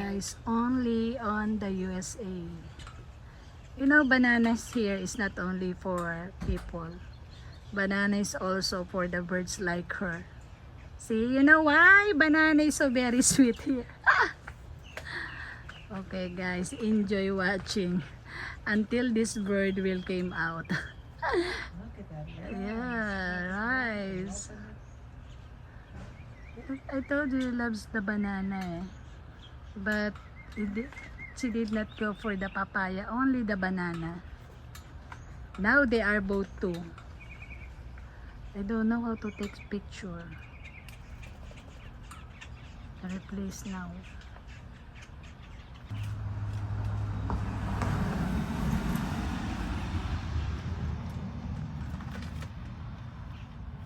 guys, only on the USA. You know, bananas here is not only for people. Banana is also for the birds like her. See, you know why? Banana is so very sweet here. Okay guys, enjoy watching until this bird will came out. Yeah, nice. I told you he loves the banana eh. But she did not go for the papaya, only the banana. Now they are both two. I don't know how to take picture. Replace now.